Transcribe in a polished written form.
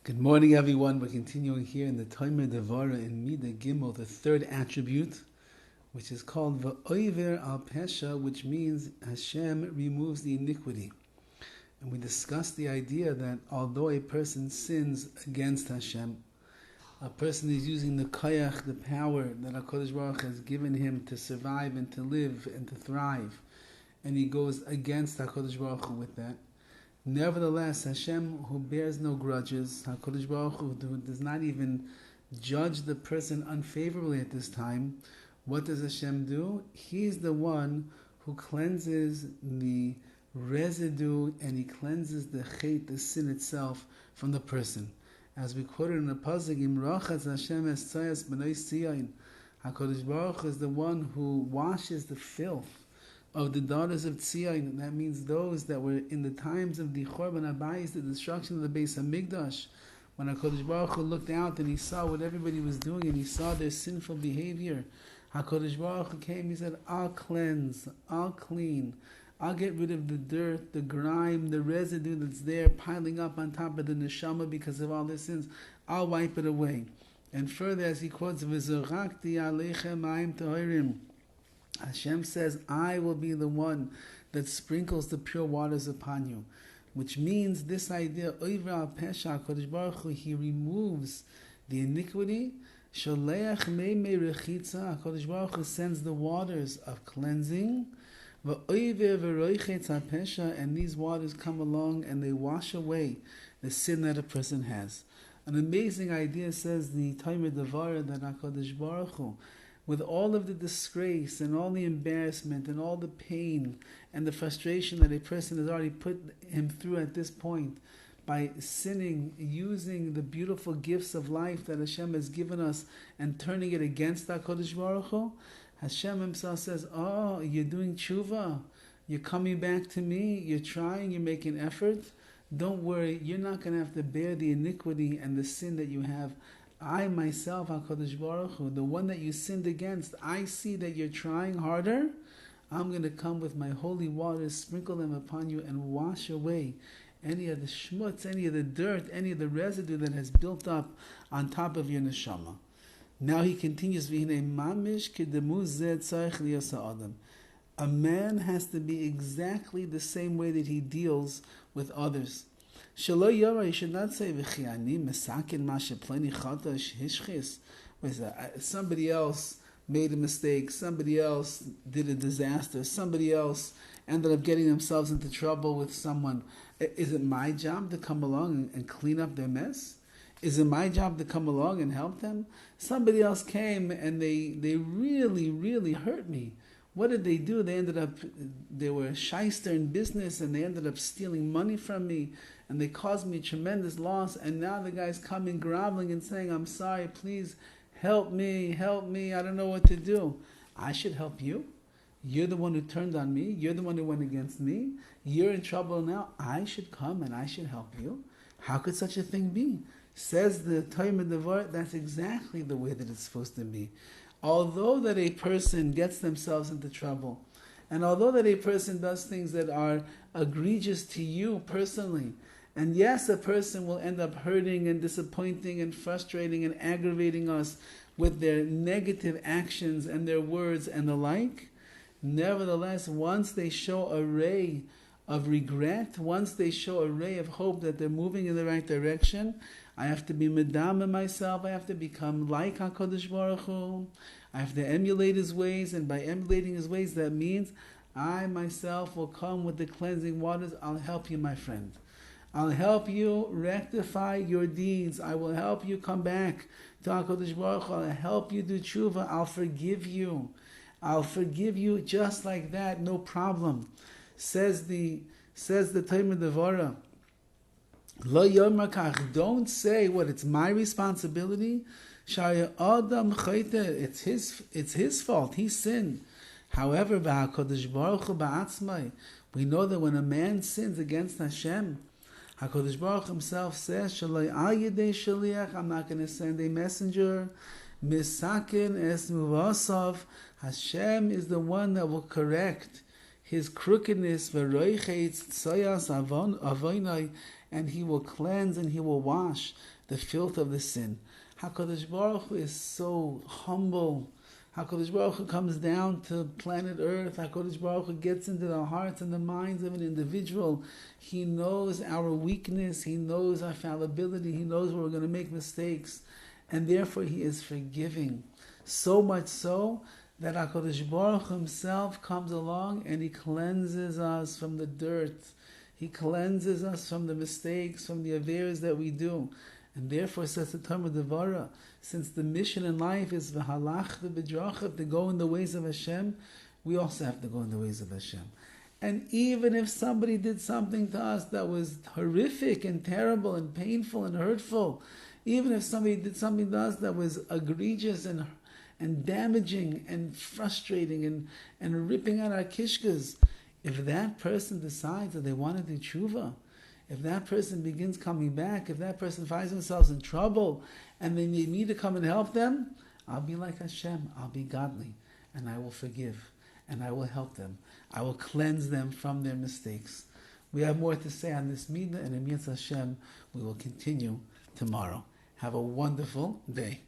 Good morning, everyone. We're continuing here in the DEVORAH in Mida Gimel, the third attribute, which is called V'oiver al Pesha, which means Hashem removes the iniquity. And we discussed the idea that although a person sins against Hashem, a person is using the koyach, the power that HaKadosh Baruch Hu has given him to survive and to live and to thrive, and he goes against HaKadosh Baruch Hu with that. Nevertheless, Hashem, who bears no grudges, HaKadosh Baruch Hu, who does not even judge the person unfavorably at this time, what does Hashem do? He's the one who cleanses the residue and he cleanses the chait, the sin itself, from the person. As we quoted in the pasuk, Imrachas Hashem es tzayas b'nai Tzion. HaKadosh Baruch Hu is the one who washes the filth of the daughters of Tzion. That means those that were in the times of the Chorban Abayis, the destruction of the Beis HaMikdash, when HaKadosh Baruch Hu looked out and he saw what everybody was doing and he saw their sinful behavior, HaKadosh Baruch Hu came, he said, I'll cleanse, I'll clean, I'll get rid of the dirt, the grime, the residue that's there piling up on top of the neshama because of all their sins. I'll wipe it away. And further, as he quotes, V'zorakti aleichem ma'im tahirim, Hashem says, I will be the one that sprinkles the pure waters upon you. Which means this idea, Oiver al Pesha, HaKadosh Baruch Hu, he removes the iniquity. Sholeach meimei rechitza, HaKadosh Baruch Hu sends the waters of cleansing. V'oiver v'roichetz al Pesha, and these waters come along and they wash away the sin that a person has. An amazing idea, says the DEVORAH, that HaKadosh Baruch Hu, with all of the disgrace and all the embarrassment and all the pain and the frustration that a person has already put him through at this point, by sinning, using the beautiful gifts of life that Hashem has given us and turning it against HaKadosh Baruch Hu, Hashem himself says, oh, you're doing tshuva, you're coming back to me, you're trying, you're making effort. Don't worry, you're not going to have to bear the iniquity and the sin that you have. I myself, HaKadosh Baruch Hu, the one that you sinned against, I see that you're trying harder. I'm going to come with my holy waters, sprinkle them upon you, and wash away any of the schmutz, any of the dirt, any of the residue that has built up on top of your neshama. Now he continues, a man has to be exactly the same way that he deals with others. Shelo yara, you should not say v'chiani mesakin mashe pleni chatash hishchis. Somebody else made a mistake. Somebody else did a disaster. Somebody else ended up getting themselves into trouble with someone. Is it my job to come along and clean up their mess? Is it my job to come along and help them? Somebody else came and they really, really hurt me. What did they do? They were a shyster in business and they ended up stealing money from me and they caused me tremendous loss, and now the guy's coming groveling and saying, I'm sorry, please help me, I don't know what to do. I should help you. You're the one who turned on me. You're the one who went against me. You're in trouble now. I should come and I should help you. How could such a thing be? Says the DEVORAH, that's exactly the way that it's supposed to be. Although that a person gets themselves into trouble, and although that a person does things that are egregious to you personally, and yes, a person will end up hurting and disappointing and frustrating and aggravating us with their negative actions and their words and the like, nevertheless, once they show a ray of regret, once they show a ray of hope that they're moving in the right direction, I have to be medama myself. I have to become like HaKadosh Baruch Hu. I have to emulate his ways, and by emulating his ways, that means I myself will come with the cleansing waters. I'll help you, my friend. I'll help you rectify your deeds. I will help you come back to HaKadosh Baruch Hu. I'll help you do tshuva. I'll forgive you. I'll forgive you just like that, no problem. Says the DEVORAH, Lo yomer kach, don't say what it's my responsibility. Shaya adam chayte, it's his fault. He sinned. However, b'HaKadosh Baruch Hu ba'atzmai, we know that when a man sins against Hashem, HaKadosh Baruch himself says, Shalai al yedei shaliach, I'm not going to send a messenger. Misakin es muvasav, Hashem is the one that will correct his crookedness, v'roichetz tzayas avonai, and He will cleanse and He will wash the filth of the sin. HaKadosh Baruch Hu is so humble. HaKadosh Baruch Hu comes down to planet Earth. HaKadosh Baruch Hu gets into the hearts and the minds of an individual. He knows our weakness. He knows our fallibility. He knows where we're going to make mistakes. And therefore He is forgiving. So much so that HaKadosh Baruch Hu Himself comes along and He cleanses us from the dirt. He cleanses us from the mistakes, from the averes that we do. And therefore, says the Talmud DEVORAH, since the mission in life is v'halachta b'drachav, to go in the ways of Hashem, we also have to go in the ways of Hashem. And even if somebody did something to us that was horrific and terrible and painful and hurtful, even if somebody did something to us that was egregious and damaging and frustrating and ripping out our kishkas, if that person decides that they want to do tshuva, if that person begins coming back, if that person finds themselves in trouble and they need me to come and help them, I'll be like Hashem, I'll be godly, and I will forgive, and I will help them. I will cleanse them from their mistakes. We have more to say on this midah, and in Hashem, we will continue tomorrow. Have a wonderful day.